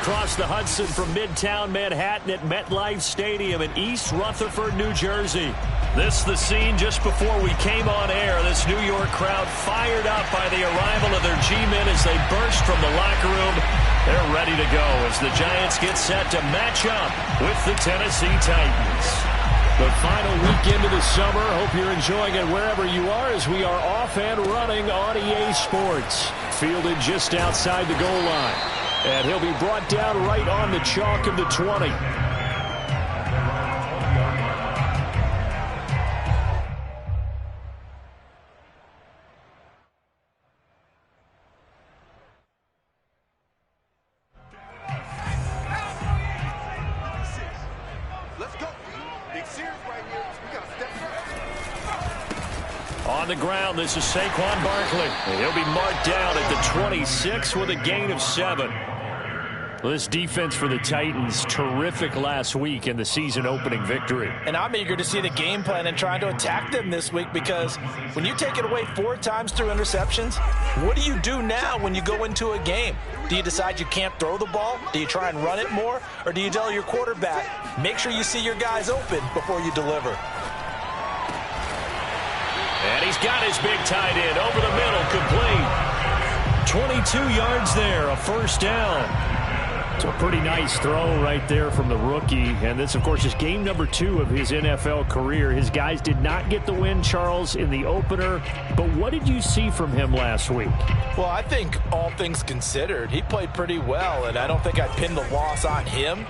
across the Hudson from Midtown Manhattan at MetLife Stadium in East Rutherford, New Jersey. This is the scene just before we came on air. This New York crowd fired up by the arrival of their G-men as they burst from the locker room. They're ready to go as the Giants get set to match up with the Tennessee Titans. The final weekend of the summer. Hope you're enjoying it wherever you are as we are off and running on EA Sports. Fielded just outside the goal line. And he'll be brought down right on the chalk of the 20. On the ground, this is Saquon Barkley. He'll be marked down at the 26 with a gain of 7. Well, this defense for the Titans, terrific last week in the season-opening victory. And I'm eager to see the game plan and trying to attack them this week because when you take it away 4 times through interceptions, what do you do now when you go into a game? Do you decide you can't throw the ball? Do you try and run it more? Or do you tell your quarterback, make sure you see your guys open before you deliver? And he's got his big tight end over the middle, complete. 22 yards there, a first down. So a pretty nice throw right there from the rookie. And this, of course, is game number 2 of his NFL career. His guys did not get the win, Charles, in the opener. But what did you see from him last week? Well, I think all things considered, he played pretty well. And I don't think I pinned the loss on him.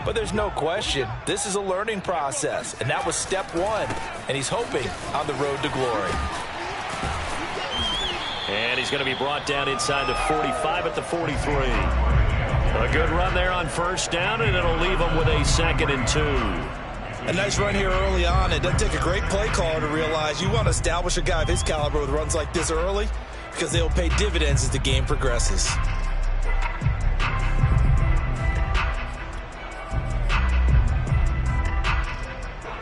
But there's no question, this is a learning process, and that was step 1, and he's hoping on the road to glory. And he's going to be brought down inside the 45 at the 43. A good run there on first down, and it'll leave him with a 2nd and 2. A nice run here early on. It doesn't take a great play caller to realize you want to establish a guy of his caliber with runs like this early because they'll pay dividends as the game progresses.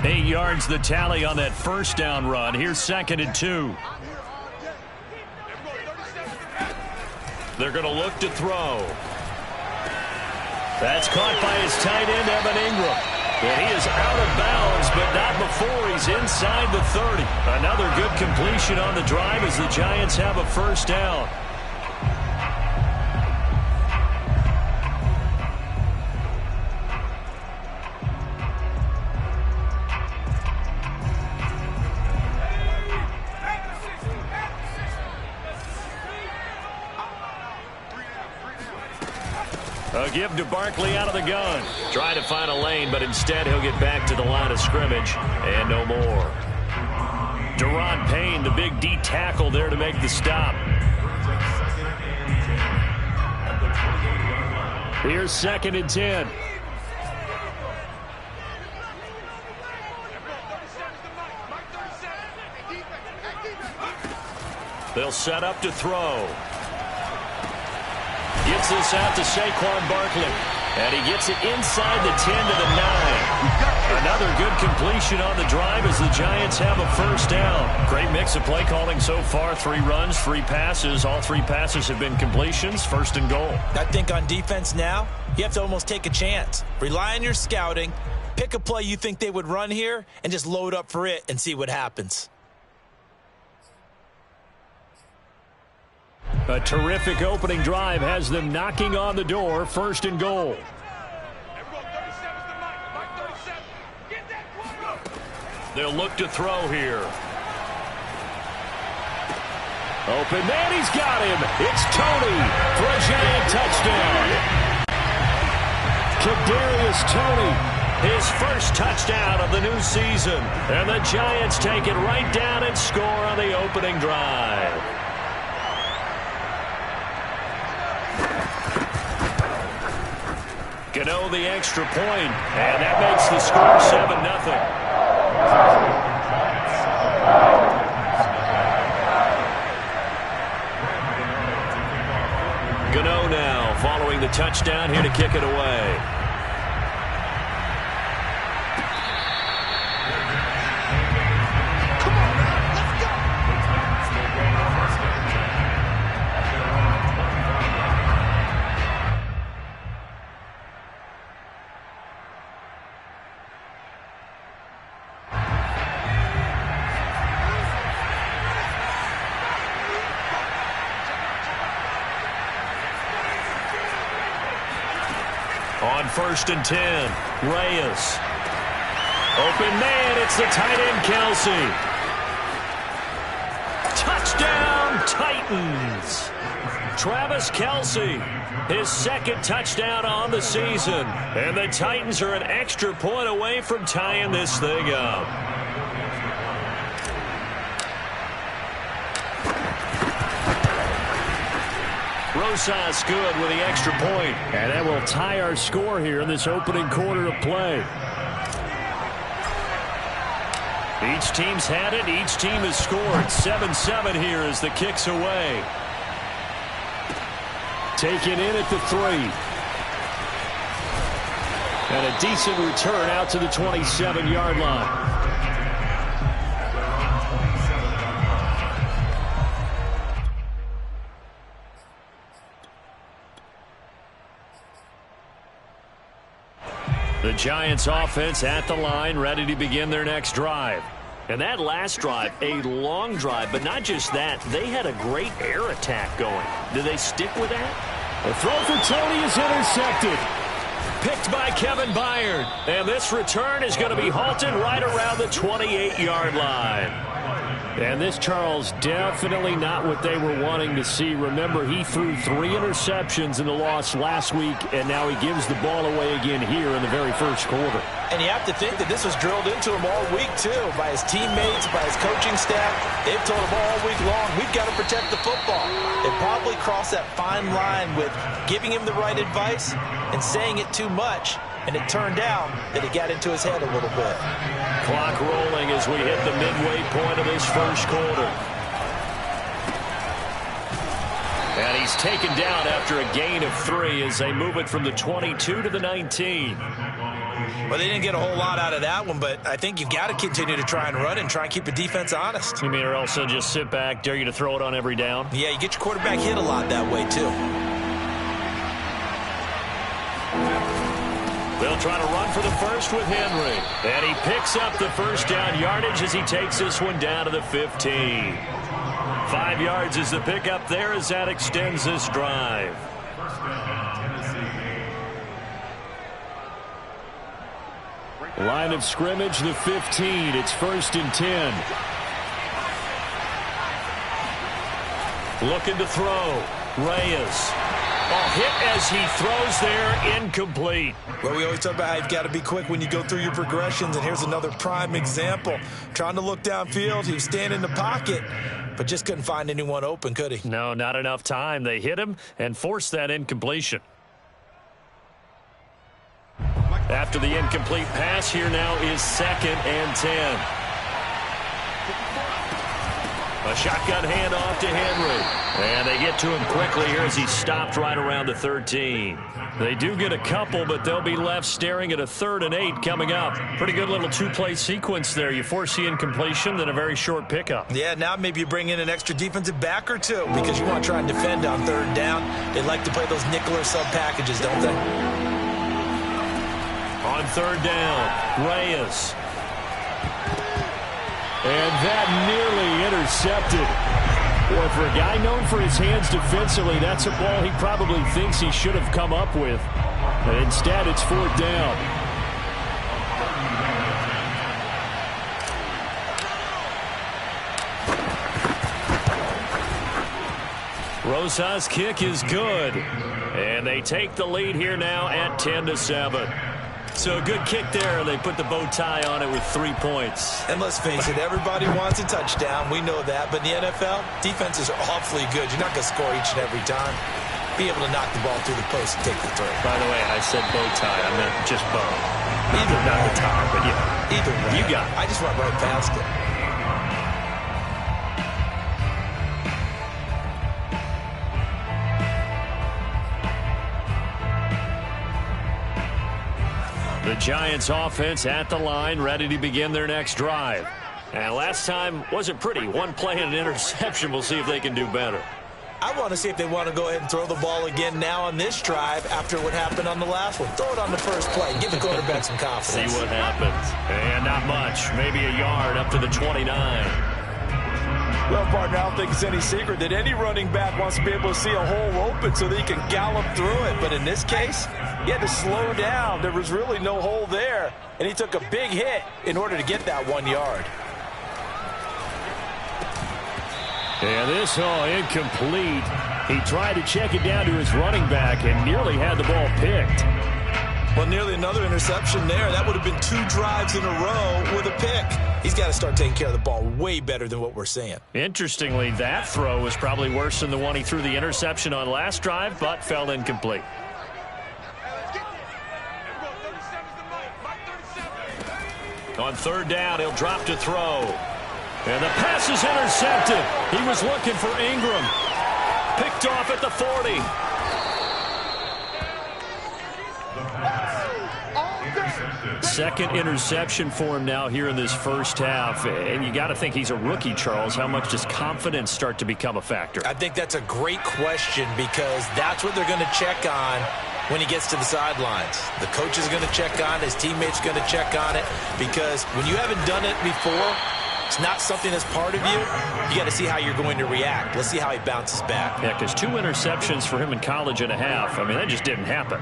8 yards the tally on that first down run. Here's 2nd and 2. They're going to look to throw. That's caught by his tight end, Evan Ingram. And he is out of bounds, but not before he's inside the 30. Another good completion on the drive as the Giants have a first down. A give to Barkley out of the gun. Trying to find a lane, but instead he'll get back to the line of scrimmage. And no more. Deron Payne, the big D tackle there to make the stop. Here's 2nd and 10. They'll set up to throw. Gets this out to Saquon Barkley. And he gets it inside the 10 to the 9. Another good completion on the drive as the Giants have a first down. Great mix of play calling so far. 3 runs, 3 passes. All 3 passes have been completions. 1st and goal. I think on defense now, you have to almost take a chance. Rely on your scouting. Pick a play you think they would run here and just load up for it and see what happens. A terrific opening drive has them knocking on the door. 1st and goal. They'll look to throw here. Open man, he's got him. It's Tony for a Giant touchdown. Kadarius Toney, his first touchdown of the new season. And the Giants take it right down and score on the opening drive. Gano the extra point, and that makes the score 7-0. Gano now following the touchdown here to kick it away. on 1st and 10. Reyes. Open man, it's the tight end, Kelsey. Touchdown, Titans. Travis Kelsey, his 2nd touchdown on the season. And the Titans are an extra point away from tying this thing up. Rosas good with the extra point. And that will tie our score here in this opening quarter of play. Each team's had it. Each team has scored. 7-7 here as the kick's away. Taken in at the 3. And a decent return out to the 27-yard line. The Giants offense at the line, ready to begin their next drive. And that last drive, a long drive, but not just that. They had a great air attack going. Do they stick with that? The throw for Tony is intercepted. Picked by Kevin Byard. And this return is going to be halted right around the 28-yard line. And this, Charles, definitely not what they were wanting to see. Remember, he threw 3 interceptions in the loss last week, and now he gives the ball away again here in the very first quarter. And you have to think that this was drilled into him all week, too, by his teammates, by his coaching staff. They've told him all week long, we've got to protect the football. They probably crossed that fine line with giving him the right advice and saying it too much. And it turned out that it got into his head a little bit. Clock rolling as we hit the midway point of this first quarter. And he's taken down after a gain of 3 as they move it from the 22 to the 19. Well, they didn't get a whole lot out of that one, but I think you've got to continue to try and run and try and keep the defense honest. You mean or else they'll just sit back, dare you to throw it on every down? Yeah, you get your quarterback hit a lot that way, too. They'll try to run for the first with Henry. And he picks up the first down yardage as he takes this one down to the 15. 5 yards is the pickup there as that extends this drive. Line of scrimmage, the 15. It's 1st and 10. Looking to throw. Reyes. Hit as he throws there, incomplete. Well, we always talk about how you've got to be quick when you go through your progressions, and here's another prime example. Trying to look downfield, he was standing in the pocket, but just couldn't find anyone open, could he? No, not enough time. They hit him and forced that incompletion. After the incomplete pass, here now is 2nd and 10. A shotgun handoff to Henry. And they get to him quickly here as he's stopped right around the 13. They do get a couple, but they'll be left staring at a 3rd and 8 coming up. Pretty good little 2-play sequence there. You force the incompletion, then a very short pickup. Yeah, now maybe you bring in an extra defensive back or two because you want to try and defend on 3rd down. They like to play those nickel or sub packages, don't they? On 3rd down, Reyes. And that nearly intercepted. Boy, for a guy known for his hands defensively, that's a ball he probably thinks he should have come up with. And instead, it's 4th down. Rosas' kick is good. And they take the lead here now at 10-7. So a good kick there. They put the bow tie on it with 3 points. And let's face it, everybody wants a touchdown. We know that. But in the NFL, defenses are awfully good. You're not going to score each and every time. Be able to knock the ball through the post and take the throw. By the way, I said bow tie. I meant just bow. Either not the tie, but yeah. Either way. You got it. I just went right past it. The Giants offense at the line, ready to begin their next drive. And last time wasn't pretty. 1 play and an interception. We'll see if they can do better. I want to see if they want to go ahead and throw the ball again now on this drive after what happened on the last one. Throw it on the first play. Give the quarterback some confidence. See what happens. And not much. Maybe a yard up to the 29. Well, partner, I don't think it's any secret that any running back wants to be able to see a hole open so that he can gallop through it. But in this case, he had to slow down. There was really no hole there, and he took a big hit in order to get that 1 yard. And this, incomplete. He tried to check it down to his running back and nearly had the ball picked. Well, nearly another interception there. That would have been 2 drives in a row with a pick. He's got to start taking care of the ball way better than what we're seeing. Interestingly, that throw was probably worse than the one he threw the interception on last drive, but fell incomplete. On third down, he'll drop to throw. And the pass is intercepted. He was looking for Ingram. Picked off at the 40. Second interception for him now here in this first half. And you got to think he's a rookie, Charles. How much does confidence start to become a factor? I think that's a great question because that's what they're going to check on when he gets to the sidelines. The coach is going to check on it. His teammates are going to check on it because when you haven't done it before, it's not something that's part of you. You got to see how you're going to react. Let's see how he bounces back. Yeah, because 2 interceptions for him in college and a half. I mean, that just didn't happen.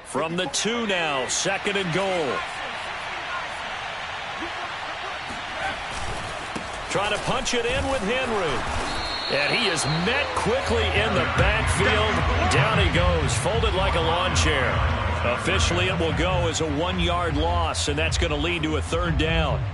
From the 2 now, 2nd and goal. Trying to punch it in with Henry. And he is met quickly in the backfield. Down he goes, folded like a lawn chair. Officially, it will go as a 1-yard loss, and that's going to lead to a 3rd down.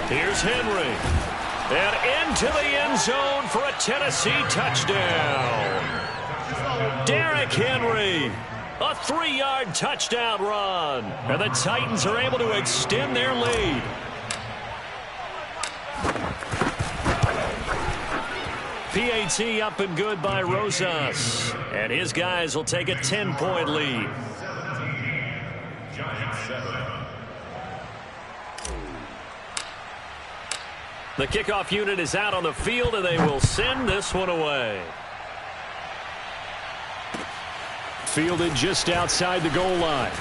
Here's Henry. And into the end zone for a Tennessee touchdown. Derrick Henry. A 3-yard touchdown run. And the Titans are able to extend their lead. PAT up and good by Rosas. And his guys will take a 10-point lead. The kickoff unit is out on the field, and they will send this one away. Fielded just outside the goal line.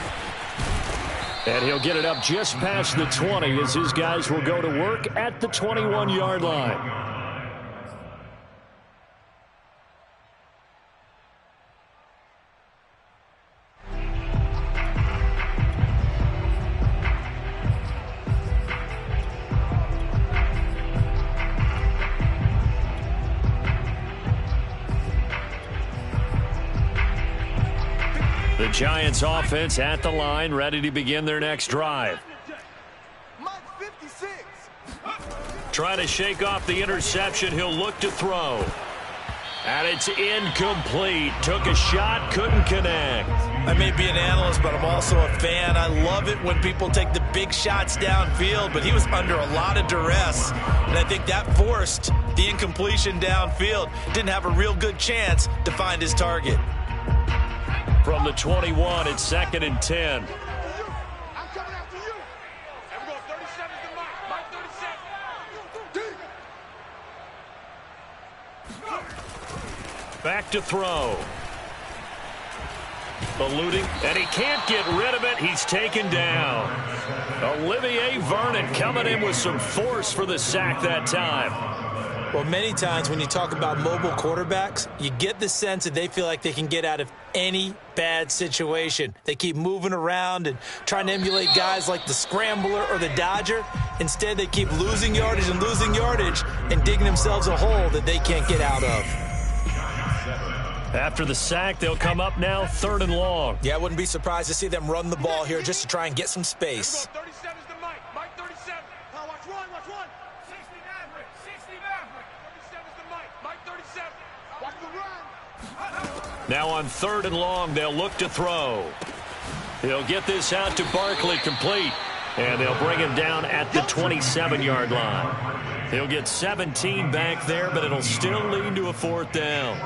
And he'll get it up just past the 20 as his guys will go to work at the 21-yard line. The Giants offense at the line, ready to begin their next drive. Trying to shake off the interception. He'll look to throw. And it's incomplete. Took a shot, couldn't connect. I may be an analyst, but I'm also a fan. I love it when people take the big shots downfield, but he was under a lot of duress. And I think that forced the incompletion downfield. Didn't have a real good chance to find his target. From the 21, it's 2nd and 10. Back to throw. Eluding, and he can't get rid of it. He's taken down. Olivier Vernon coming in with some force for the sack that time. Well, many times when you talk about mobile quarterbacks, you get the sense that they feel like they can get out of any bad situation. They keep moving around and trying to emulate guys like the Scrambler or the Dodger. Instead, they keep losing yardage and digging themselves a hole that they can't get out of. After the sack, they'll come up now 3rd and long. Yeah, I wouldn't be surprised to see them run the ball here just to try and get some space. Now on 3rd and long, they'll look to throw. He'll get this out to Barkley complete. And they'll bring him down at the 27-yard line. He'll get 17 back there, but it'll still lead to a 4th down.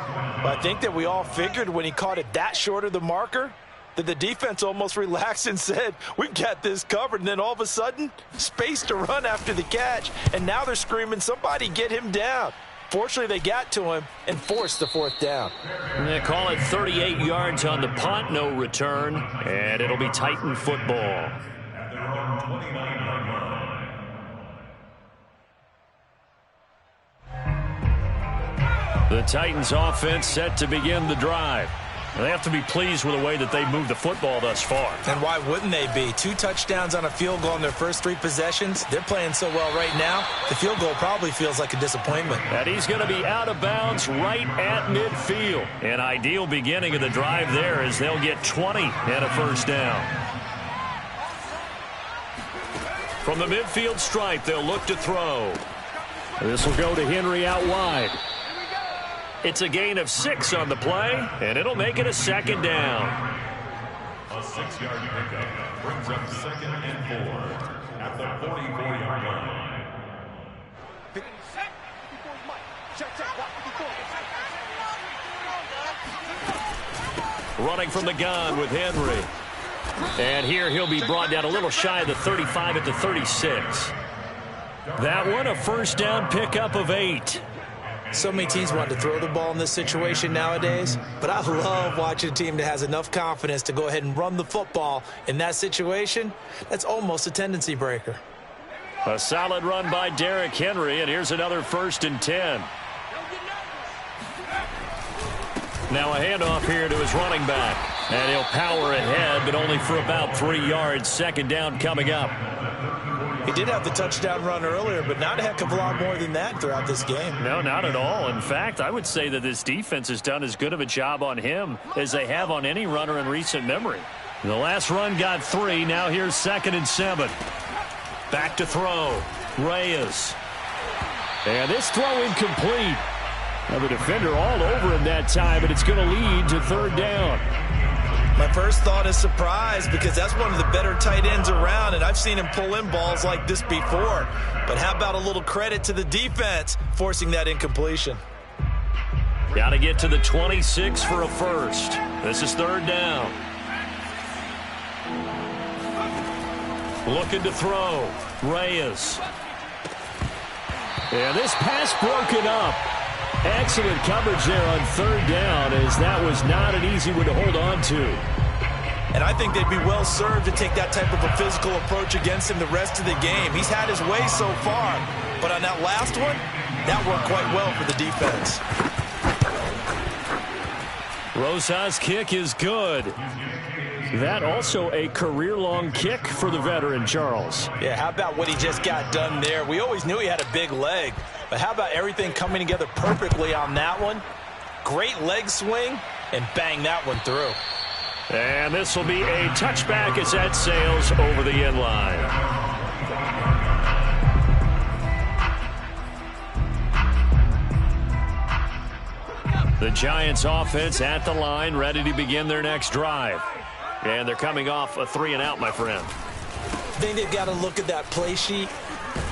I think that we all figured when he caught it that short of the marker that the defense almost relaxed and said, we've got this covered. And then all of a sudden, space to run after the catch. And now they're screaming, somebody get him down. Fortunately, they got to him and forced the 4th down. And they call it 38 yards on the punt, no return. And it'll be Titan football. The Titans offense set to begin the drive. They have to be pleased with the way that they've moved the football thus far. And why wouldn't they be? 2 touchdowns on a field goal in their first 3 possessions. They're playing so well right now, the field goal probably feels like a disappointment. And he's going to be out of bounds right at midfield. An ideal beginning of the drive there as they'll get 20 and a 1st down. From the midfield stripe, they'll look to throw. This will go to Henry out wide. It's a gain of 6 on the play, and it'll make it a 2nd down. A 6-yard pickup brings up 2nd and 4 at the 44-yard line. Running from the gun with Henry. And here he'll be brought down a little shy of the 35 at the 36. That one, a 1st down pickup of 8. So many teams want to throw the ball in this situation nowadays, but I love watching a team that has enough confidence to go ahead and run the football in that situation. That's almost a tendency breaker. A solid run by Derrick Henry, and here's another 1st and 10. Now a handoff here to his running back, and he'll power ahead, but only for about 3 yards. 2nd down coming up. He did have the touchdown run earlier, but not a heck of a lot more than that throughout this game. No, not at all. In fact, I would say that this defense has done as good of a job on him as they have on any runner in recent memory. The last run got 3. Now here's 2nd and 7. Back to throw. Reyes. And this throw incomplete. Now the defender all over him that time, but it's going to lead to 3rd down. My first thought is surprise because that's one of the better tight ends around, and I've seen him pull in balls like this before. But how about a little credit to the defense forcing that incompletion? Got to get to the 26 for a 1st. This is 3rd down. Looking to throw. Reyes. And this pass broken up. Excellent coverage there on 3rd down, as that was not an easy one to hold on to. And I think they'd be well served to take that type of a physical approach against him the rest of the game. He's had his way so far, but on that last one, that worked quite well for the defense. Rosa's kick is good. That also a career-long kick for the veteran, Charles. Yeah, how about what he just got done there? We always knew he had a big leg, but how about everything coming together perfectly on that one? Great leg swing, and bang that one through. And this will be a touchback as that sails over the end line. The Giants offense at the line, ready to begin their next drive. And they're coming off a 3-and-out, my friend. I think they've got to look at that play sheet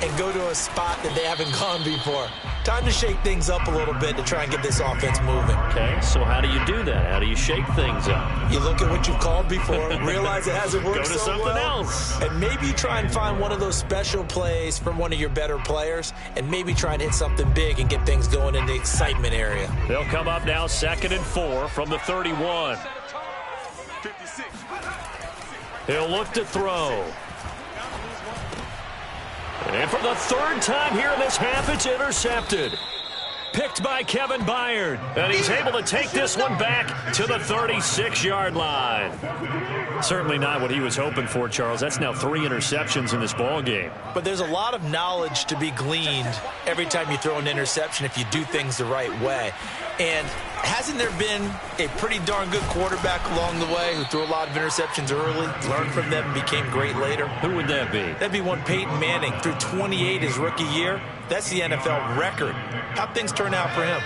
and go to a spot that they haven't gone before. Time to shake things up a little bit to try and get this offense moving. Okay, so how do you do that? How do you shake things up? You look at what you've called before, realize it hasn't worked Go to so something well, else. and maybe try and find one of those special plays from one of your better players, and maybe try and hit something big and get things going in the excitement area. They'll come up now 2nd and 4 from the 31. He'll look to throw. And for the 3rd time here in this half, it's intercepted. Picked by Kevin Byard. And he's able to take this one back to the 36-yard line. Certainly not what he was hoping for, Charles. That's now 3 interceptions in this ball game. But there's a lot of knowledge to be gleaned every time you throw an interception if you do things the right way. And hasn't there been a pretty darn good quarterback along the way who threw a lot of interceptions early, learned from them, and became great later? Who would that be? That'd be one Peyton Manning. Threw 28 his rookie year. That's the NFL record. How'd things turn out for him?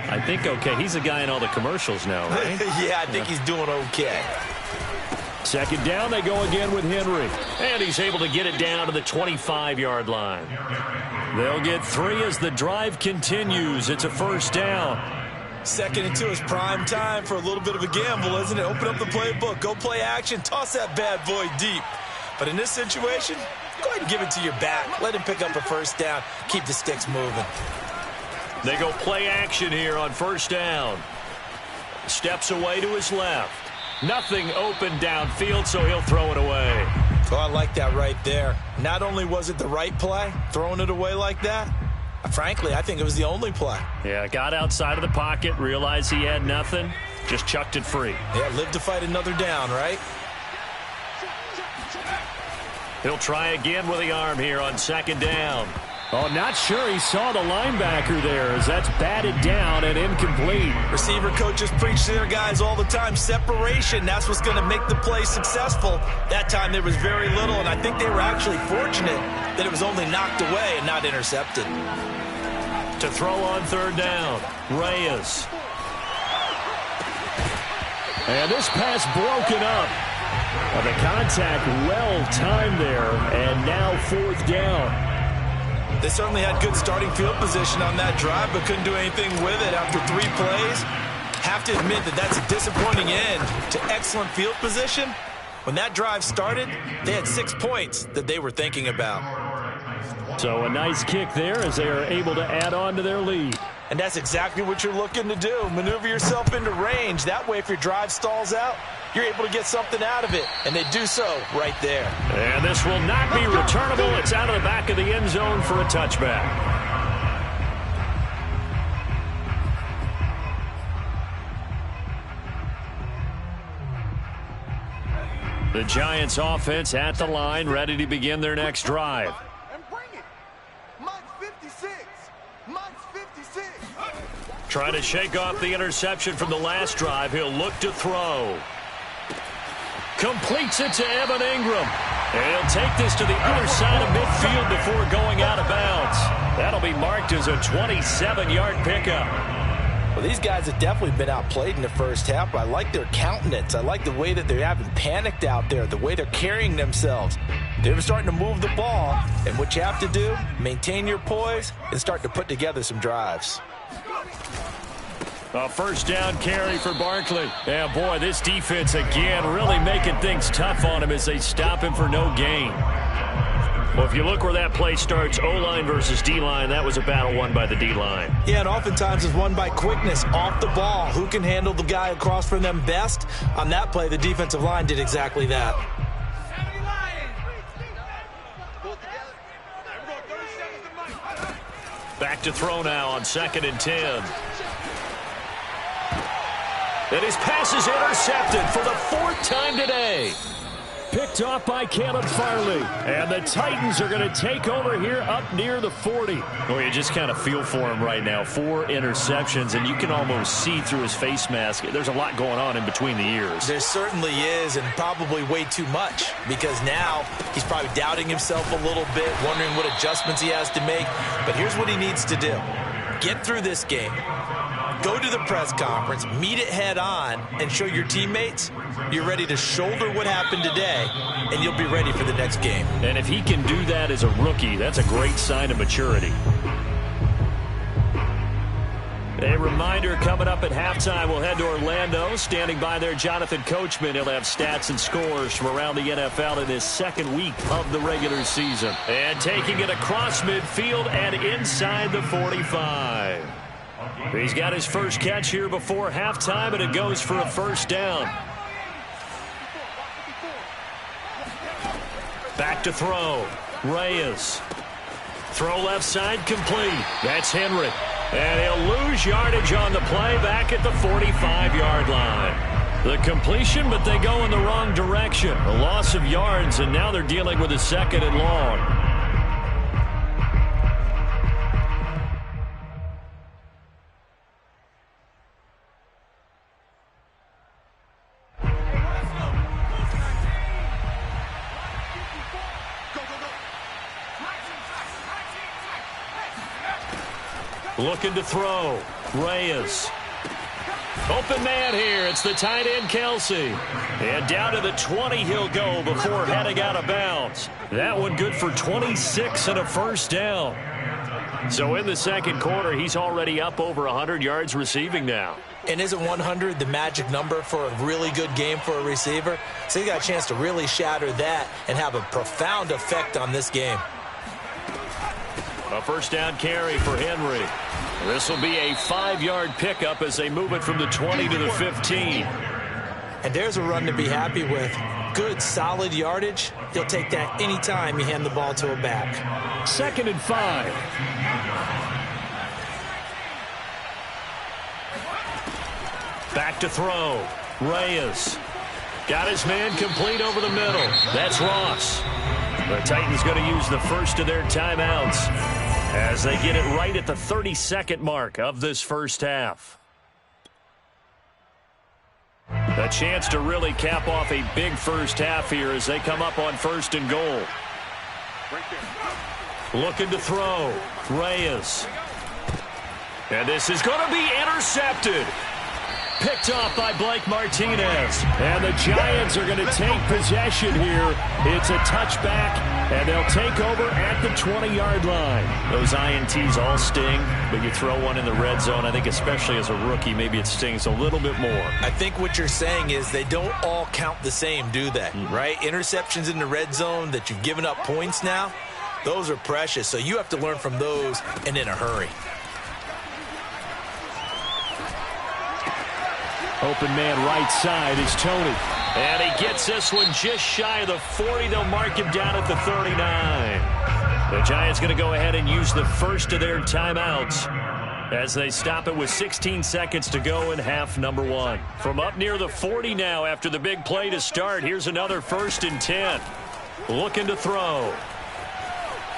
I think okay. He's a guy in all the commercials now, right? Yeah, I think he's doing okay. 2nd down, they go again with Henry. And he's able to get it down to the 25-yard line. They'll get 3 as the drive continues. It's a first down. 2nd and 2 is prime time for a little bit of a gamble, isn't it? Open up the playbook, go play action, toss that bad boy deep. But in this situation, go ahead and give it to your back. Let him pick up a first down. Keep the sticks moving. They go play action here on first down. Steps away to his left. Nothing open downfield, so he'll throw it away. Oh, I like that right there. Not only was it the right play, throwing it away like that, frankly, I think it was the only play. Yeah, got outside of the pocket, realized he had nothing, just chucked it free. Yeah, live to fight another down, right? He'll try again with the arm here on 2nd down. Oh, not sure he saw the linebacker there as that's batted down and incomplete. Receiver coaches preach to their guys all the time. Separation, that's what's going to make the play successful. That time there was very little, and I think they were actually fortunate that it was only knocked away and not intercepted. To throw on 3rd down, Reyes. And this pass broken up. The contact well timed there, and now 4th down. They certainly had good starting field position on that drive, but couldn't do anything with it after 3 plays. Have to admit that that's a disappointing end to excellent field position. When that drive started, they had 6 points that they were thinking about. So a nice kick there as they are able to add on to their lead. And that's exactly what you're looking to do. Maneuver yourself into range. That way, if your drive stalls out, you're able to get something out of it. And they do so right there. And this will not be returnable. It's out of the back of the end zone for a touchback. The Giants offense at the line, ready to begin their next drive. Trying to shake off the interception from the last drive. He'll look to throw. Completes it to Evan Ingram. And he'll take this to the other side of midfield before going out of bounds. That'll be marked as a 27-yard pickup. Well, these guys have definitely been outplayed in the first half, but I like their countenance. I like the way that they haven't panicked out there, the way they're carrying themselves. They're starting to move the ball, and what you have to do, maintain your poise and start to put together some drives. A first down carry for Barkley. Yeah, boy, this defense again really making things tough on him as they stop him for no gain. Well, if you look where that play starts, O-line versus D-line, that was a battle won by the D-line. Yeah, and oftentimes it's won by quickness off the ball. Who can handle the guy across from them best? On that play, the defensive line did exactly that. Back to throw now on 2nd and 10. And his pass is intercepted for the 4th time today. Picked off by Caleb Farley. And the Titans are going to take over here up near the 40. Well, you just kind of feel for him right now. 4 interceptions, and you can almost see through his face mask. There's a lot going on in between the ears. There certainly is, and probably way too much, because now he's probably doubting himself a little bit, wondering what adjustments he has to make. But here's what he needs to do. Get through this game. Go to the press conference, meet it head on, and show your teammates you're ready to shoulder what happened today, and you'll be ready for the next game. And if he can do that as a rookie, that's a great sign of maturity. A reminder coming up at halftime, we'll head to Orlando. Standing by there, Jonathan Coachman. He'll have stats and scores from around the NFL in his 2nd week of the regular season. And taking it across midfield and inside the 45. He's got his first catch here before halftime, and it goes for a first down. Back to throw. Reyes. Throw left side complete. That's Henry. And he'll lose yardage on the play back at the 45-yard line. The completion, but they go in the wrong direction. A loss of yards, and now they're dealing with a 2nd and long. Looking to throw. Reyes. Open man here. It's the tight end, Kelsey. And down to the 20 he'll go before heading out of bounds. That one good for 26 and a first down. So in the second quarter, he's already up over 100 yards receiving now. And isn't 100 the magic number for a really good game for a receiver? So he got a chance to really shatter that and have a profound effect on this game. A first down carry for Henry. This will be a 5-yard pickup as they move it from the 20 to the 15. And there's a run to be happy with. Good, solid yardage. He'll take that anytime you hand the ball to a back. 2nd and 5. Back to throw. Reyes. Got his man complete over the middle. That's Ross. The Titans going to use the first of their timeouts as they get it right at the 32nd mark of this first half. A chance to really cap off a big first half here as they come up on 1st and goal. Looking to throw. Reyes. And this is going to be intercepted. Picked off by Blake Martinez. And the Giants are going to take possession here. It's a touchback, and they'll take over at the 20-yard line. Those INTs all sting, but you throw one in the red zone, I think especially as a rookie, maybe it stings a little bit more. I think what you're saying is they don't all count the same, do they? Right? Interceptions in the red zone that you've given up points now, those are precious. So you have to learn from those and in a hurry. Open man right side is Tony. And he gets this one just shy of the 40. They'll mark him down at the 39. The Giants going to go ahead and use the first of their timeouts as they stop it with 16 seconds to go in half number 1. From up near the 40 now after the big play to start. Here's another 1st and 10. Looking to throw.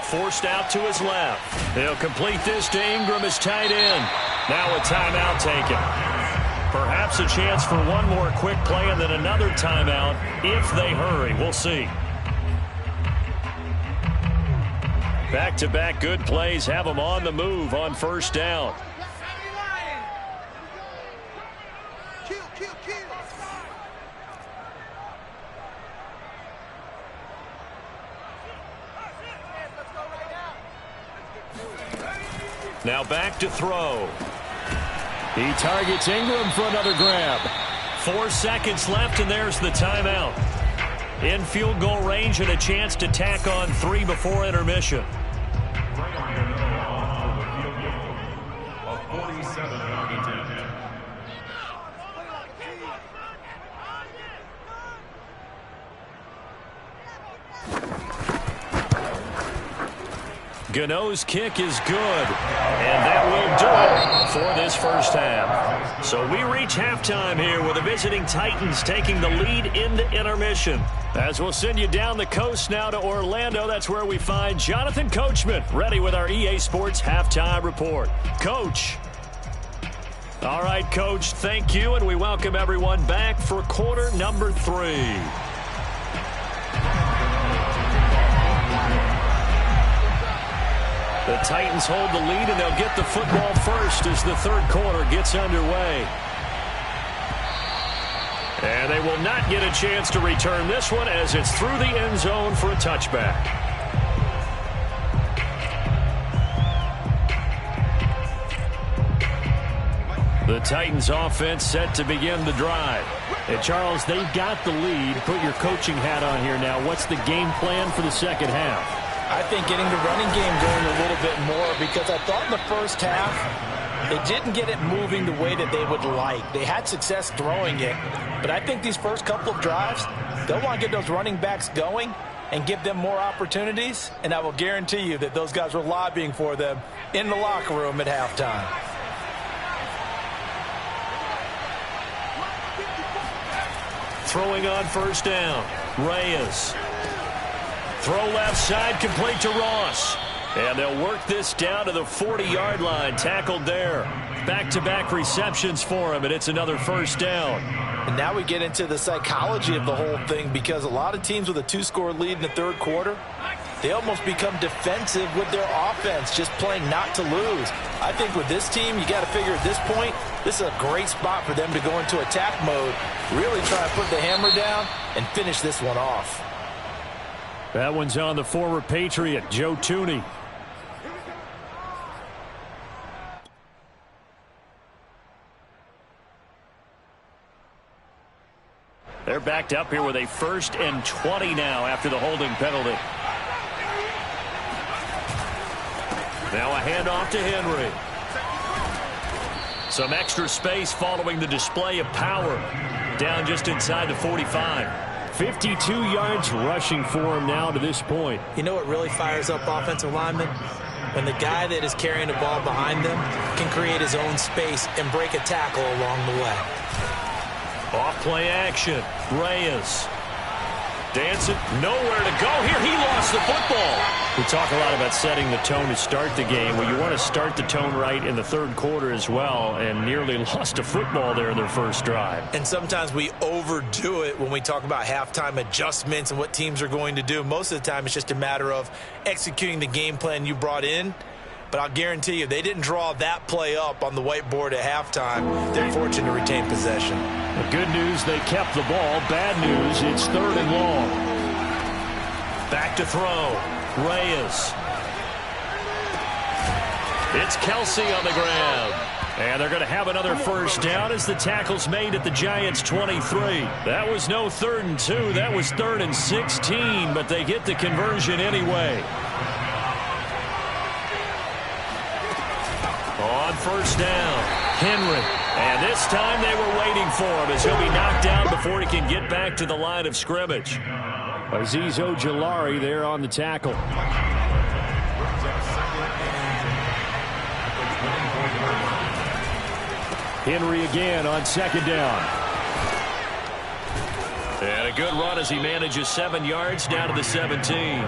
Forced out to his left. They'll complete this to Ingram as tight end. Now a timeout taken. Perhaps a chance for one more quick play and then another timeout if they hurry. We'll see. Back-to-back good plays have them on the move on 1st down. Now back to throw. He targets Ingram for another grab. 4 seconds left, and there's the timeout. In field goal range and a chance to tack on 3 before intermission. Gano's kick is good, and that will do it for this first half. So we reach halftime here with the visiting Titans taking the lead in the intermission. As we'll send you down the coast now to Orlando, that's where we find Jonathan Coachman ready with our EA Sports Halftime Report. Coach. All right, Coach, thank you, and we welcome everyone back for quarter number 3. The Titans hold the lead, and they'll get the football first as the third quarter gets underway. And they will not get a chance to return this one as it's through the end zone for a touchback. The Titans offense set to begin the drive. And Charles, they've got the lead. Put your coaching hat on here now. What's the game plan for the second half? I think getting the running game going a little bit more, because I thought in the first half they didn't get it moving the way that they would like. They had success throwing it, but I think these first couple of drives, they'll want to get those running backs going and give them more opportunities, and I will guarantee you that those guys were lobbying for them in the locker room at halftime. Throwing on 1st down, Reyes. Throw left side, complete to Ross. And they'll work this down to the 40-yard line, tackled there. Back-to-back receptions for him, and it's another 1st down. And now we get into the psychology of the whole thing, because a lot of teams with a 2-score lead in the third quarter, they almost become defensive with their offense, just playing not to lose. I think with this team, you got to figure at this point, this is a great spot for them to go into attack mode, really try to put the hammer down and finish this one off. That one's on the former Patriot, Joe Tooney. They're backed up here with a 1st and 20 now after the holding penalty. Now a handoff to Henry. Some extra space following the display of power. Down just inside the 45. 52 yards rushing for him now to this point. You know what really fires up offensive linemen? When the guy that is carrying the ball behind them can create his own space and break a tackle along the way. Off-play action. Reyes. Dancing. Nowhere to go here. He lost the football. We talk a lot about setting the tone to start the game. Well, you want to start the tone right in the 3rd quarter as well, and nearly lost a football there in their first drive. And sometimes we overdo it when we talk about halftime adjustments and what teams are going to do. Most of the time, it's just a matter of executing the game plan you brought in. But I'll guarantee you, they didn't draw that play up on the whiteboard at halftime. They're fortunate to retain possession. The good news, they kept the ball. Bad news, it's 3rd and long. Back to throw. Reyes. It's Kelsey on the ground. And they're going to have another first down as the tackle's made at the Giants' 23. That was no 3rd and 2. That was 3rd and 16, but they get the conversion anyway. On first down, Henry. And this time they were waiting for him as he'll be knocked down before he can get back to the line of scrimmage. Azeez Ojulari there on the tackle. Henry again on 2nd down. And a good run as he manages 7 yards down to the 17.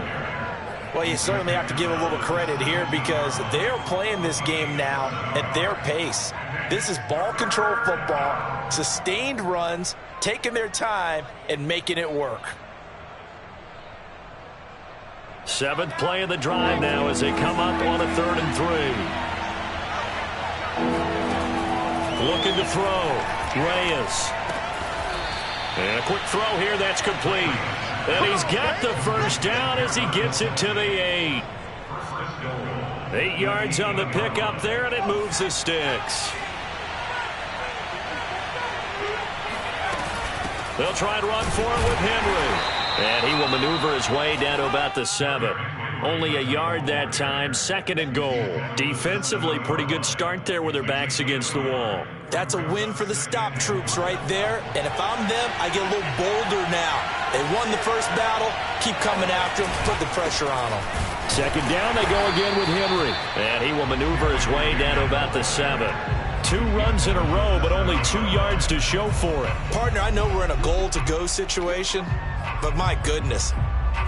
Well, you certainly have to give a little credit here because they're playing this game now at their pace. This is ball control football, sustained runs, taking their time and making it work. 7th play of the drive now as they come up on a 3rd and 3. Looking to throw. Reyes. And a quick throw here that's complete. And he's got the first down as he gets it to the 8. 8 yards on the pickup there, and it moves the sticks. They'll try and run for it with Henry. And he will maneuver his way down to about the 7. Only a yard that time, 2nd and goal. Defensively, pretty good start there with their backs against the wall. That's a win for the stop troops right there. And if I'm them, I get a little bolder now. They won the first battle. Keep coming after them. Put the pressure on them. 2nd down, they go again with Henry. And he will maneuver his way down to about the 7. 2 runs in a row, but only 2 yards to show for it. Partner, I know we're in a goal-to-go situation, but my goodness,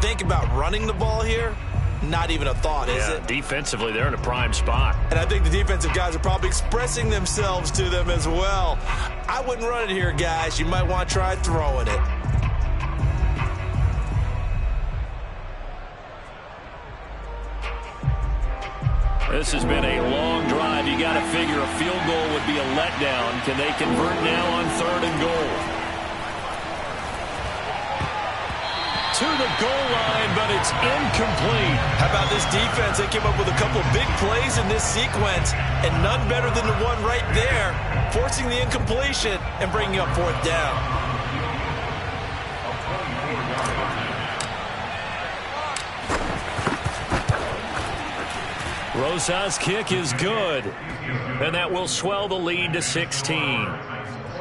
think about running the ball here. Not even a thought, is it? Defensively, they're in a prime spot. And I think the defensive guys are probably expressing themselves to them as well. I wouldn't run it here, guys. You might want to try throwing it. This has been a long drive. You got to figure a field goal would be a letdown. Can they convert now on 3rd and goal? To the goal line, but it's incomplete. How about this defense? They came up with a couple of big plays in this sequence, and none better than the one right there, forcing the incompletion and bringing up 4th down. Rosas' kick is good, and that will swell the lead to 16.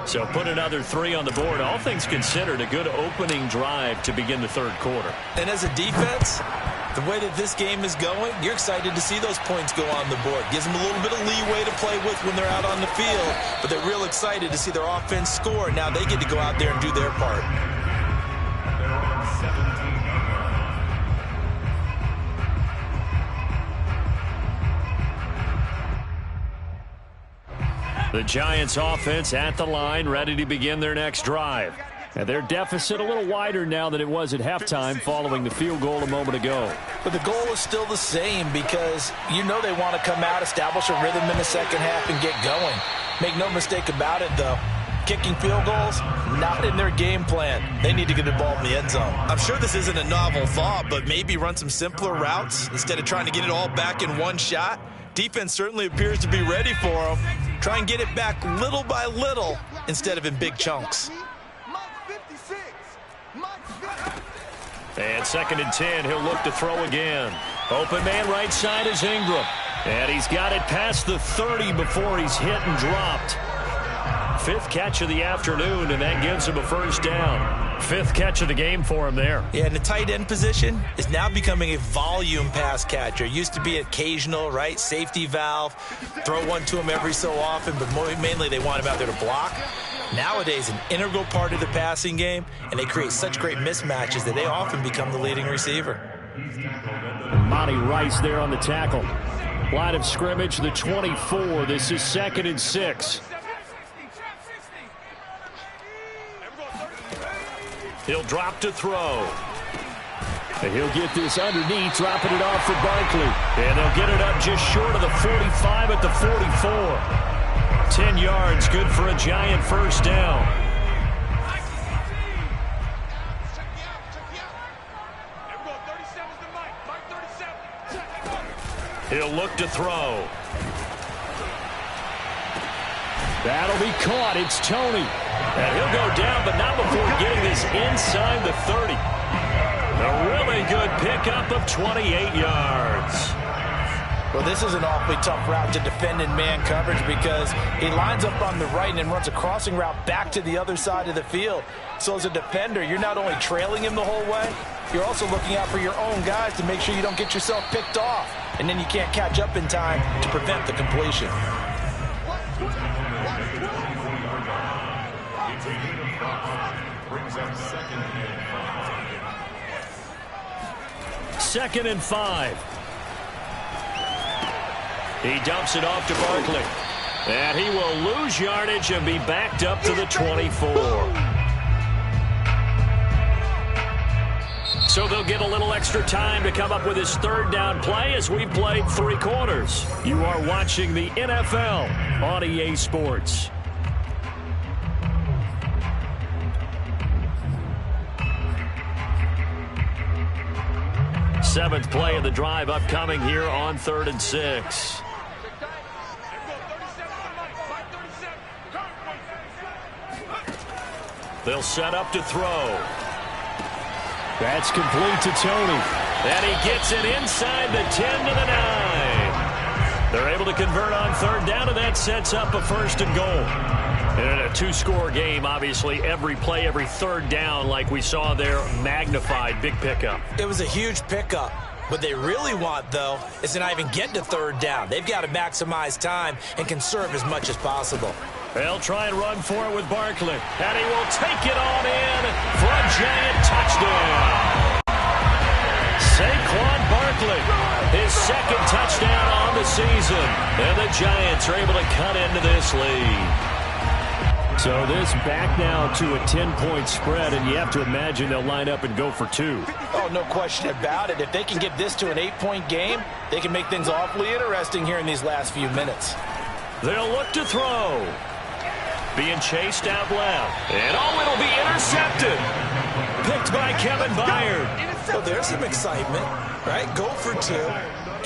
So put another 3 on the board. All things considered, a good opening drive to begin the 3rd quarter. And as a defense, the way that this game is going, you're excited to see those points go on the board. Gives them a little bit of leeway to play with when they're out on the field, but they're real excited to see their offense score. Now they get to go out there and do their part. The Giants offense at the line, ready to begin their next drive. And their deficit a little wider now than it was at halftime following the field goal a moment ago. But the goal is still the same because you know they want to come out, establish a rhythm in the second half, and get going. Make no mistake about it, though. Kicking field goals, not in their game plan. They need to get the ball in the end zone. I'm sure this isn't a novel thought, but maybe run some simpler routes instead of trying to get it all back in one shot. Defense certainly appears to be ready for them. Try and get it back little by little instead of in big chunks. And 2nd and 10, he'll look to throw again. Open man right side is Ingram. And he's got it past the 30 before he's hit and dropped. 5th catch of the afternoon, and that gives him a first down. 5th catch of the game for him there. Yeah, and the tight end position is now becoming a volume pass catcher. Used to be occasional, right? Safety valve. Throw one to him every so often, but mainly they want him out there to block. Nowadays, an integral part of the passing game, and they create such great mismatches that they often become the leading receiver. Monty Rice there on the tackle. Line of scrimmage, the 24. This is 2nd and 6. He'll drop to throw. And he'll get this underneath, dropping it off for Barkley. And they'll get it up just short of the 45 at the 44. 10 yards, good for a Giant first down. He'll look to throw. That'll be caught. It's Tony. And he'll go down, but not before getting this inside the 30. A really good pickup of 28 yards. Well, this is an awfully tough route to defend in man coverage because he lines up on the right and then runs a crossing route back to the other side of the field. So as a defender, you're not only trailing him the whole way, you're also looking out for your own guys to make sure you don't get yourself picked off. And then you can't catch up in time to prevent the completion. Second and 5. He dumps it off to Barkley. And he will lose yardage and be backed up to the 24. So they'll get a little extra time to come up with his 3rd down play as we've played 3 quarters. You are watching the NFL on EA Sports. Seventh play of the drive upcoming here on 3rd and 6. They'll set up to throw. That's complete to Tony. And he gets it inside the 10 to the 9. They're able to convert on 3rd down, and that sets up a 1st and goal. And in a 2-score game, obviously, every play, every 3rd down, like we saw there, magnified. Big pickup. It was a huge pickup. What they really want, though, is to not even get to 3rd down. They've got to maximize time and conserve as much as possible. They'll try and run for it with Barkley. And he will take it on in for a Giant touchdown. Saquon Barkley, his 2nd touchdown on the season. And the Giants are able to cut into this lead. So this back now to a 10-point spread, and you have to imagine they'll line up and go for 2. Oh, no question about it. If they can get this to an 8-point game, they can make things awfully interesting here in these last few minutes. They'll look to throw. Being chased out left. And it'll be intercepted. Picked by Kevin Byard. Well, there's some excitement, right? Go for 2.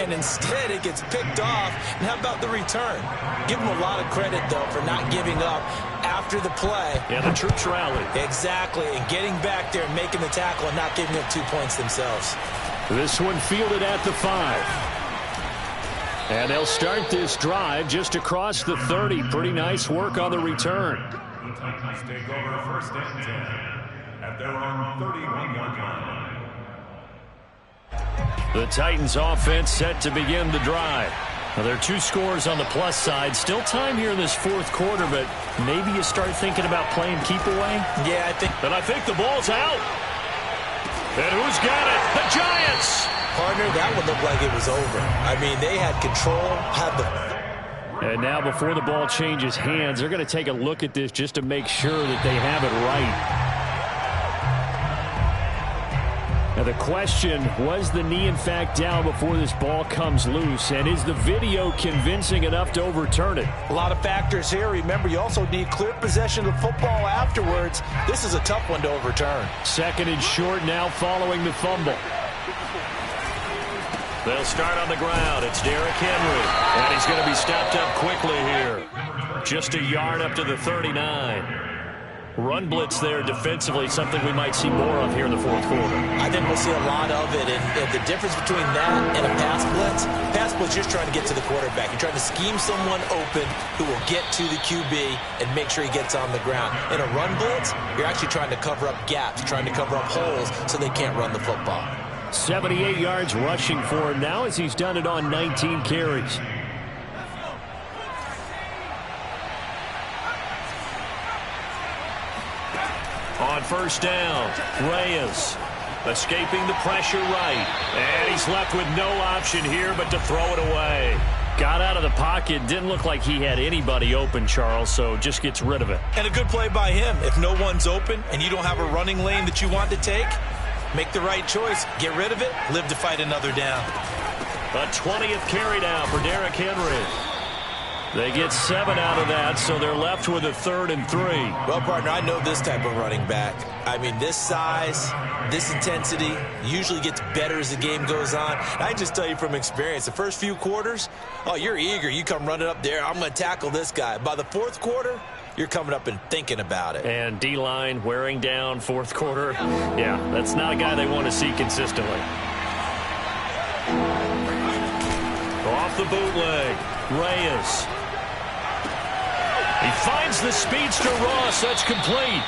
And instead it gets picked off. And how about the return? Give them a lot of credit, though, for not giving up after the play. Yeah, the troops rallied. Exactly, and getting back there and making the tackle and not giving up 2 points themselves. This one fielded at the 5. And they'll start this drive just across the 30. Pretty nice work on the return. The Titans take over 1st and 10 at their own 31-yard line. The Titans offense set to begin the drive. Now, there are 2 scores on the plus side. Still time here in this 4th quarter, but maybe you start thinking about playing keep away. Yeah, I think the ball's out. And who's got it? The Giants! Partner, that would look like it was over. I mean, they had control, And now before the ball changes hands, they're going to take a look at this just to make sure that they have it right. Now the question, was the knee in fact down before this ball comes loose? And is the video convincing enough to overturn it? A lot of factors here. Remember, you also need clear possession of football afterwards. This is a tough one to overturn. 2nd and short now following the fumble. They'll start on the ground. It's Derrick Henry. And he's going to be stopped up quickly here. Just a yard up to the 39. Run blitz there defensively, something we might see more of here in the fourth quarter. I think we'll see a lot of it, and the difference between that and a pass blitz, you're just trying to get to the quarterback. You're trying to scheme someone open who will get to the QB and make sure he gets on the ground. In a run blitz, you're actually trying to cover up gaps, trying to cover up holes so they can't run the football. 78 yards rushing for him now as he's done it on 19 carries. On first down, Reyes escaping the pressure right. And he's left with no option here but to throw it away. Got out of the pocket. Didn't look like he had anybody open, Charles, so just gets rid of it. And a good play by him. If no one's open and you don't have a running lane that you want to take, make the right choice. Get rid of it. Live to fight another down. A 20th carry now for Derrick Henry. They get 7 out of that, so they're left with a 3rd and 3. Well, partner, I know this type of running back. I mean, this size, this intensity usually gets better as the game goes on. I just tell you from experience, the first few quarters, oh, you're eager. You come running up there, I'm going to tackle this guy. By the fourth quarter, you're coming up and thinking about it. And D-line wearing down fourth quarter. Yeah, that's not a guy they want to see consistently. Off the bootleg, Reyes. He finds the speedster Ross. That's complete.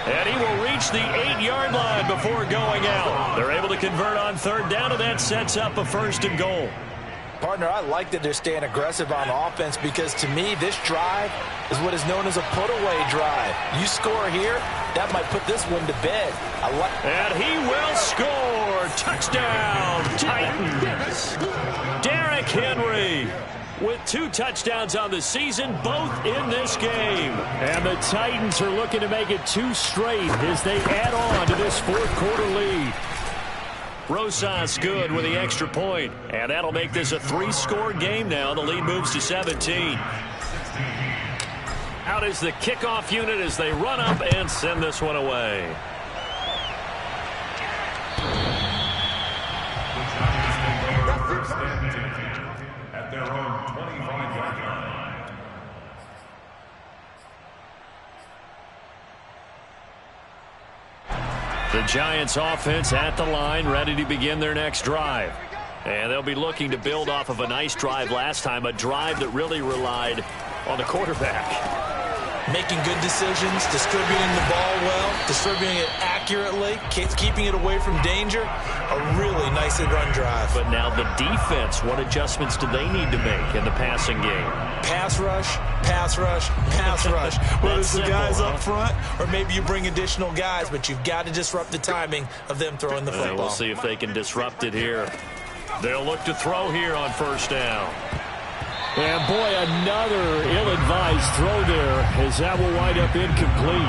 And he will reach the 8-yard line before going out. They're able to convert on 3rd down, and that sets up a 1st and goal. Partner, I like that they're staying aggressive on offense because, to me, this drive is what is known as a put-away drive. You score here, that might put this one to bed. And he will score. Touchdown, Titans. Derrick Henry with 2 touchdowns on the season, both in this game. And the Titans are looking to make it 2 straight as they add on to this fourth quarter lead. Rosas good with the extra point, and that'll make this a 3-score game now. The lead moves to 17. Out is the kickoff unit as they run up and send this one away. At their own 25-yard line. The Giants offense at the line, ready to begin their next drive. And they'll be looking to build off of a nice drive last time, a drive that really relied on the quarterback. Making good decisions, distributing the ball well, distributing it accurately, keeping it away from danger. A really nice run drive. But now the defense, what adjustments do they need to make in the passing game? Pass rush, pass rush, pass rush. Whether it's the guys up front or maybe you bring additional guys, but you've got to disrupt the timing of them throwing the football. We'll see if they can disrupt it here. They'll look to throw here on first down. And, boy, another ill-advised throw there as that will wind up incomplete.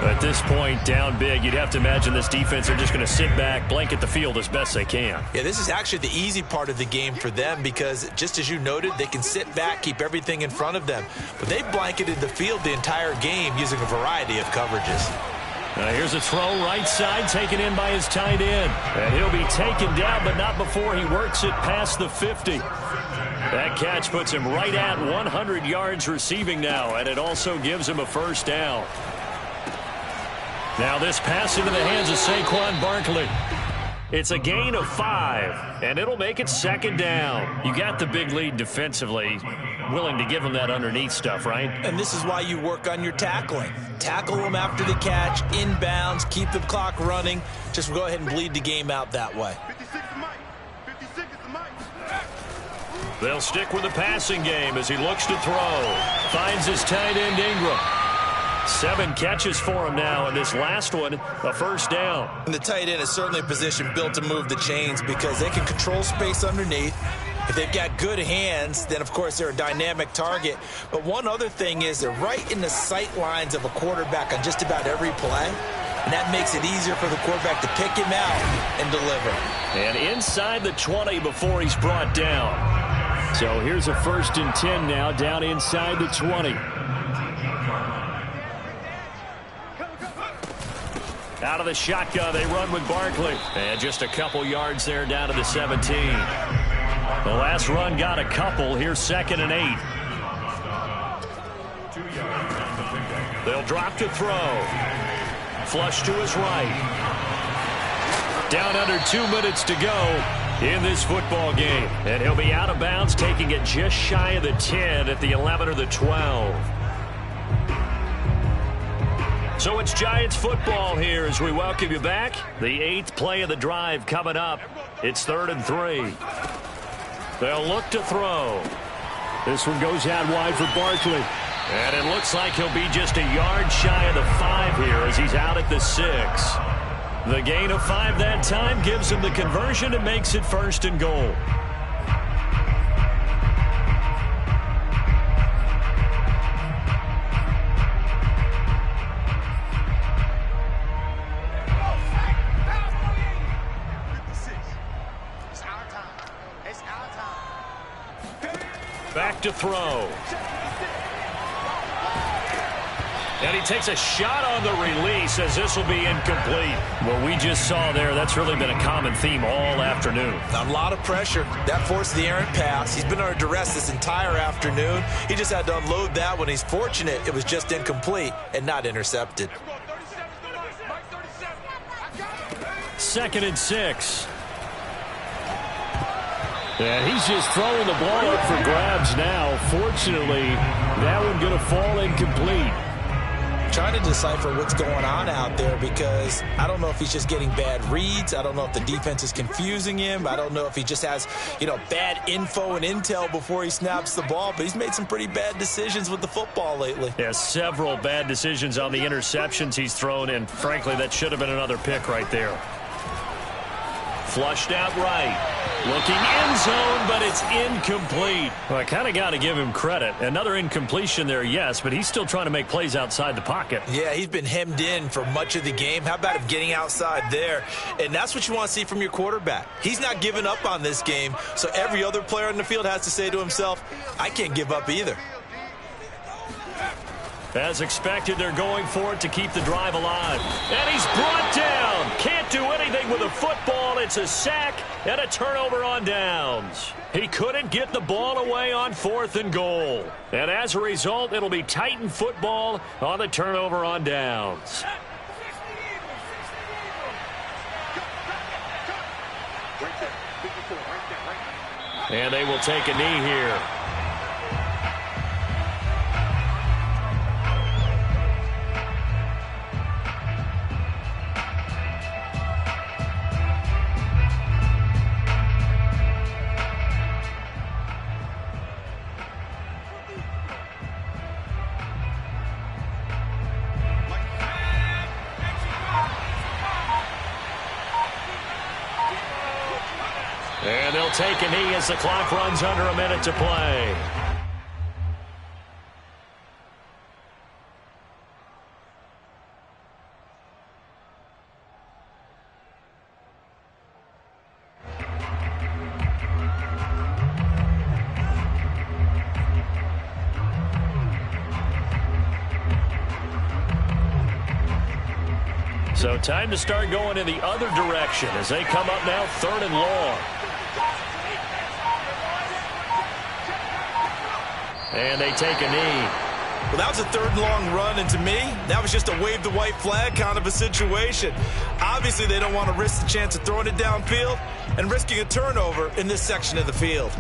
At this point, down big, you'd have to imagine this defense are just going to sit back, blanket the field as best they can. Yeah, this is actually the easy part of the game for them because, just as you noted, they can sit back, keep everything in front of them. But they blanketed the field the entire game using a variety of coverages. Here's a throw right side taken in by his tight end. And he'll be taken down, but not before he works it past the 50. That catch puts him right at 100 yards receiving now, and it also gives him a first down. Now this pass into the hands of Saquon Barkley. It's a gain of 5, and it'll make it 2nd down. You got the big lead defensively. Willing to give them that underneath stuff, right? And this is why you work on your tackling. Tackle them after the catch, inbounds, keep the clock running. Just go ahead and bleed the game out that way. They'll stick with the passing game as he looks to throw. Finds his tight end Ingram. 7 catches for him now, and this last one, a first down. And the tight end is certainly a position built to move the chains because they can control space underneath. If they've got good hands, then, of course, they're a dynamic target. But one other thing is they're right in the sight lines of a quarterback on just about every play. And that makes it easier for the quarterback to pick him out and deliver. And inside the 20 before he's brought down. So here's a 1st and 10 now, down inside the 20. Out of the shotgun, they run with Barkley. And just a couple yards there down to the 17. The last run got a couple. Here's 2nd and 8. 2 yards on the pickup. They'll drop to throw. Flush to his right. Down under 2 minutes to go in this football game. And he'll be out of bounds, taking it just shy of the 10 at the 11 or the 12. So it's Giants football here as we welcome you back. The 8th play of the drive coming up. It's 3rd and 3. They'll look to throw. This one goes out wide for Barkley. And it looks like he'll be just a yard shy of the 5 here as he's out at the 6. The gain of 5 that time gives him the conversion and makes it 1st and goal. Back to throw. And he takes a shot on the release as this will be incomplete. What we just saw there, that's really been a common theme all afternoon. A lot of pressure. That forced the errant pass. He's been under duress this entire afternoon. He just had to unload that one. He's fortunate it was just incomplete and not intercepted. 2nd and 6. And he's just throwing the ball up for grabs now. Fortunately, that one going to fall incomplete. Trying to decipher what's going on out there because I don't know if he's just getting bad reads. I don't know if the defense is confusing him. I don't know if he just has, bad info and intel before he snaps the ball. But he's made some pretty bad decisions with the football lately. Yeah, several bad decisions on the interceptions he's thrown, and frankly, that should have been another pick right there. Flushed out right. Looking end zone, but it's incomplete. Well, I kind of got to give him credit. Another incompletion there, yes, but he's still trying to make plays outside the pocket. Yeah, he's been hemmed in for much of the game. How about him getting outside there? And that's what you want to see from your quarterback. He's not giving up on this game, so every other player on the field has to say to himself, I can't give up either. As expected, they're going for it to keep the drive alive. And he's brought down. Can't do anything with a football. It's a sack and a turnover on downs. He couldn't get the ball away on 4th and goal. And as a result, it'll be Titan football on the turnover on downs. And they will take a knee here. And they'll take a knee as the clock runs under a minute to play. So time to start going in the other direction as they come up now 3rd and long. And they take a knee. Well, that was a 3rd and long run, and to me, that was just a wave the white flag kind of a situation. Obviously, they don't want to risk the chance of throwing it downfield and risking a turnover in this section of the field.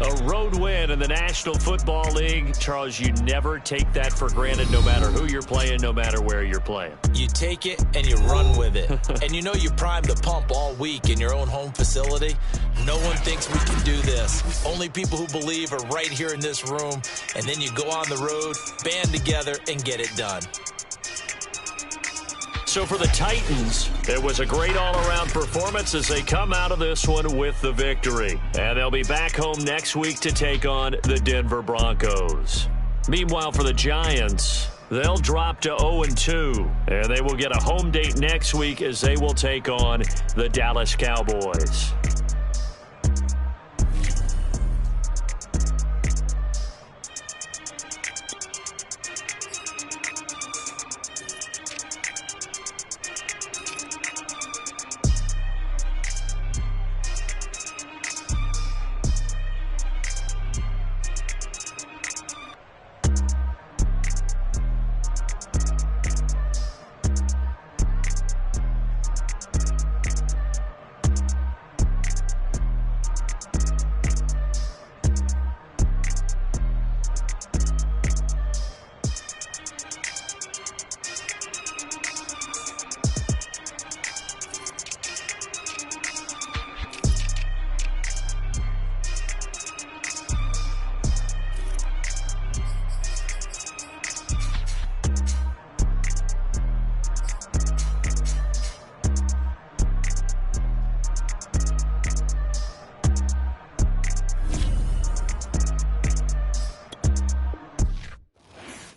A road win in the National Football League. Charles, you never take that for granted no matter who you're playing, no matter where you're playing. You take it and you run with it. And you know you primed the pump all week in your own home facility. No one thinks we can do this. Only people who believe are right here in this room. And then you go on the road, band together, and get it done. So for the Titans, it was a great all-around performance as they come out of this one with the victory. And they'll be back home next week to take on the Denver Broncos. Meanwhile, for the Giants, they'll drop to 0-2. And they will get a home date next week as they will take on the Dallas Cowboys.